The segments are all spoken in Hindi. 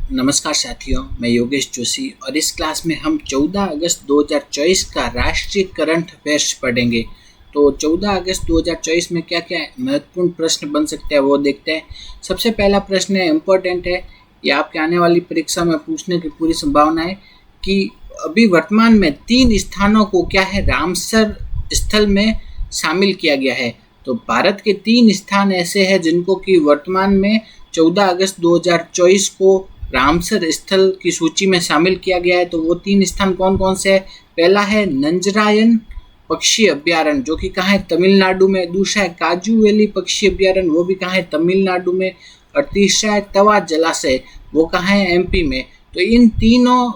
नमस्कार साथियों, मैं योगेश जोशी और इस क्लास में हम 14 अगस्त 2024 का राष्ट्रीय करंट अफेयर्स पढ़ेंगे। तो 14 अगस्त 2024 में क्या क्या महत्वपूर्ण प्रश्न बन सकते हैं वो देखते हैं। सबसे पहला प्रश्न है, इम्पोर्टेंट है, ये आपके आने वाली परीक्षा में पूछने की पूरी संभावना है कि अभी वर्तमान में 3 स्थानों को क्या है रामसर स्थल में शामिल किया गया है। तो भारत के 3 स्थान ऐसे हैं जिनको कि वर्तमान में 14 अगस्त 2024 को रामसर स्थल की सूची में शामिल किया गया है। तो वो 3 स्थान कौन कौन से हैं? पहला है नंजरायन पक्षी अभ्यारण्य, जो कि कहाँ है? तमिलनाडु में। दूसरा है काजू वैली पक्षी अभ्यारण्य, वो भी कहाँ है? तमिलनाडु में। और तीसरा है तवा जलाशय, वो कहाँ है? एमपी में। तो इन तीनों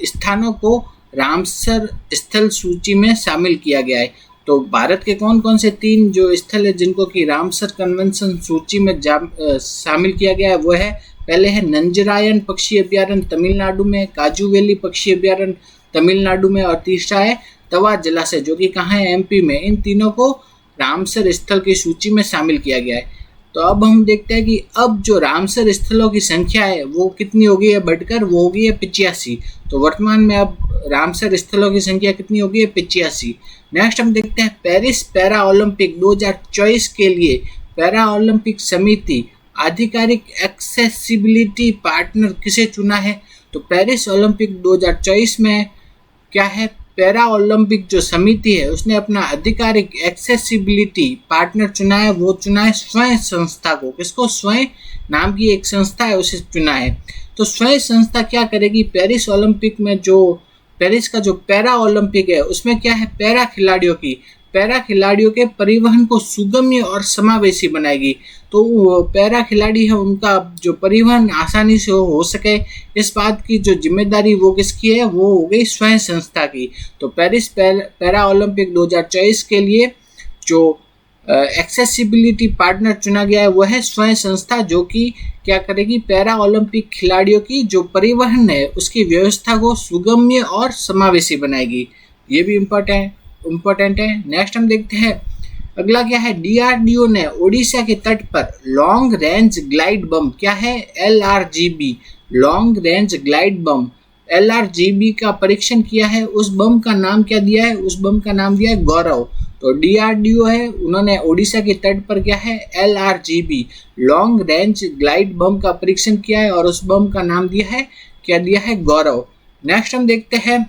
स्थानों को रामसर स्थल सूची में शामिल किया गया है। तो भारत के कौन कौन से 3 जो स्थल है जिनको कि रामसर कन्वेंशन सूची में शामिल किया गया है, वो है, पहले है नंजरायन पक्षी अभ्यारण्य तमिलनाडु में, काजू वैली पक्षी अभ्यारण्य तमिलनाडु में, और तीसरा है तवा जलाशय जो कि कहाँ है? एमपी में। इन तीनों को रामसर स्थल की सूची में शामिल किया गया है। तो अब हम देखते हैं कि अब जो रामसर स्थलों की संख्या है वो कितनी हो गई है बढ़कर, वो हो गई है 85। तो वर्तमान में अब रामसर स्थलों की संख्या कितनी हो गई है? 85। नेक्स्ट हम देखते हैं पेरिस पैरा ओलंपिक 2024 के लिए पैरा ओलंपिक समिति आधिकारिक एक्सेसिबिलिटी पार्टनर किसे चुना है? तो पेरिस ओलंपिक 2024 में क्या है, पैरा ओलंपिक जो समिति है उसने अपना आधिकारिक एक्सेसिबिलिटी पार्टनर चुना है। वो चुना है स्वयं संस्था को। किसको? स्वयं नाम की एक संस्था है, उसे चुना है। तो स्वयं संस्था क्या करेगी? पेरिस ओलंपिक में जो पेरिस का जो पैरा ओलंपिक है उसमें क्या है, पैरा खिलाड़ियों के परिवहन को सुगम्य और समावेशी बनाएगी। तो वो पैरा खिलाड़ी है उनका जो परिवहन आसानी से हो सके, इस बात की जो जिम्मेदारी वो किसकी है? वो हो गई स्वयं संस्था की। तो पेरिस पैरा ओलंपिक 2024 के लिए जो एक्सेसिबिलिटी पार्टनर चुना गया है वो है स्वयं संस्था, जो कि क्या करेगी? पैरा ओलंपिक खिलाड़ियों की जो परिवहन है उसकी व्यवस्था को सुगम्य और समावेशी बनाएगी। ये भी इम्पोर्टेंट है। नेक्स्ट हम देखते हैं, अगला क्या है, डीआरडीओ ने ओडिशा के तट पर लॉन्ग रेंज ग्लाइड बम, क्या है? एलआरजीबी, लॉन्ग रेंज ग्लाइड बम एलआरजीबी का परीक्षण किया है। उस बम का नाम क्या दिया है? उस बम का नाम दिया है गौरव। तो डीआरडीओ है, उन्होंने ओडिशा के तट पर क्या है, एलआरजीबी लॉन्ग रेंज ग्लाइड बम का परीक्षण किया है और उस बम का नाम दिया है, क्या दिया है? गौरव। नेक्स्ट हम देखते हैं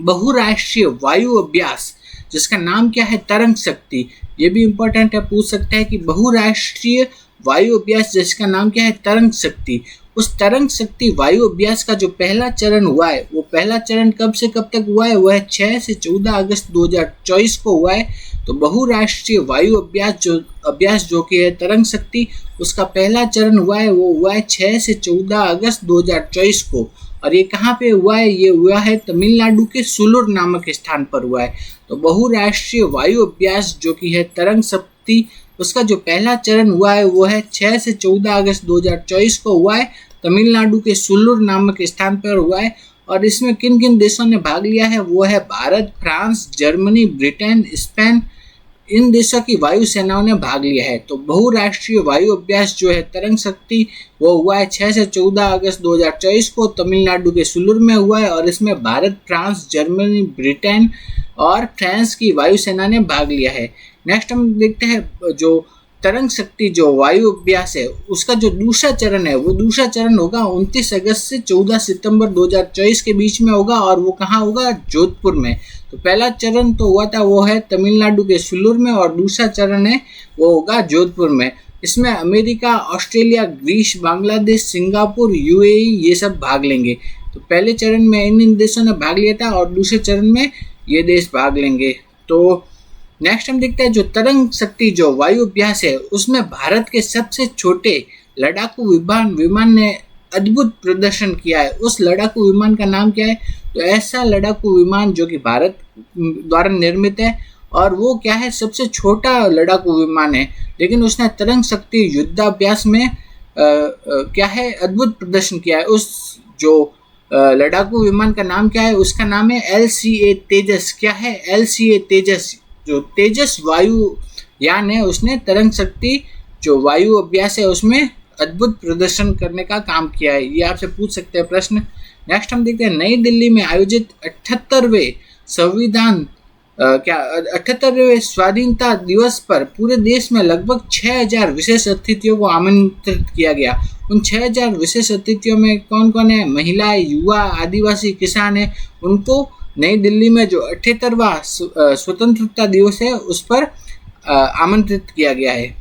बहुराष्ट्रीय वायु अभ्यास, जिसका नाम क्या है? तरंग शक्ति। ये भी इंपॉर्टेंट है, पूछ सकता है कि बहुराष्ट्रीय वायु अभ्यास जिसका नाम क्या है? तरंग शक्ति। उस तरंग शक्ति वायु अभ्यास का जो पहला चरण हुआ है, वो पहला चरण कब से कब तक हुआ है? वह 6 से 14 अगस्त 2024 को हुआ है। तो बहुराष्ट्रीय वायु अभ्यास जो कि है तरंग शक्ति, उसका पहला चरण हुआ है, वो हुआ है 6 से 14 अगस्त 2024 को। और ये कहाँ पे हुआ है? ये हुआ है तमिलनाडु के सुलूर नामक स्थान पर हुआ है। तो बहुराष्ट्रीय वायु अभ्यास जो कि है तरंग शक्ति, उसका जो पहला चरण हुआ है वो है 6 से 14 अगस्त 2024 को हुआ है, तमिलनाडु के सुलूर नामक स्थान पर हुआ है। और इसमें किन किन देशों ने भाग लिया है? वो है Bharat, France, Germany, Britain, Spain, इन देशों की वायु सेनाओं ने भाग लिया है। तो बहुराष्ट्रीय वायु अभ्यास जो है तरंग शक्ति, वो हुआ है 6 से 14 अगस्त 2024 को, तमिलनाडु के सुलूर में हुआ है। और इसमें भारत, फ्रांस, जर्मनी, ब्रिटेन और फ्रांस की वायु सेना ने भाग लिया है। नेक्स्ट हम देखते हैं जो तरंग शक्ति जो वायु अभ्यास है उसका जो दूसरा चरण है, वो दूसरा चरण होगा 29 अगस्त से 14 सितंबर 2024 के बीच में होगा। और वो कहाँ होगा? जोधपुर में। तो पहला चरण तो हुआ था वो है तमिलनाडु के सुलूर में, और दूसरा चरण है वो होगा जोधपुर में। इसमें America, Australia, Greece, Bangladesh, Singapore, UAE ये सब भाग लेंगे। तो पहले चरण में इन देशों ने भाग लिया था और दूसरे चरण में ये देश भाग लेंगे। तो नेक्स्ट हम देखते हैं जो तरंग शक्ति जो वायु अभ्यास है उसमें भारत के सबसे छोटे लड़ाकू विमान ने अद्भुत प्रदर्शन किया है। उस लड़ाकू विमान का नाम क्या है? तो ऐसा लड़ाकू विमान जो कि भारत द्वारा निर्मित है और वो क्या है, सबसे छोटा लड़ाकू विमान है, लेकिन उसने तरंग शक्ति युद्धाभ्यास में क्या है, अद्भुत प्रदर्शन किया है। उस जो लड़ाकू विमान का नाम क्या है? उसका नाम है LCA तेजस। क्या है? LCA तेजस। जो तेजस वायु यान है उसने तरंग शक्ति जो वायु अभ्यास है उसमें अद्भुत प्रदर्शन करने का काम किया है। ये आपसे पूछ सकते हैं प्रश्न। नेक्स्ट हम देखते हैं, नई दिल्ली में आयोजित 78वें संविधान 78वें स्वाधीनता दिवस पर पूरे देश में लगभग 6000 विशेष अतिथियों को आमंत्रित किया गया। उन 6000 विशेष अतिथियों में कौन कौन है? महिलाएं, युवा, आदिवासी, किसान है। उनको नई दिल्ली में जो 78वां स्वतंत्रता दिवस है उस पर आमंत्रित किया गया है।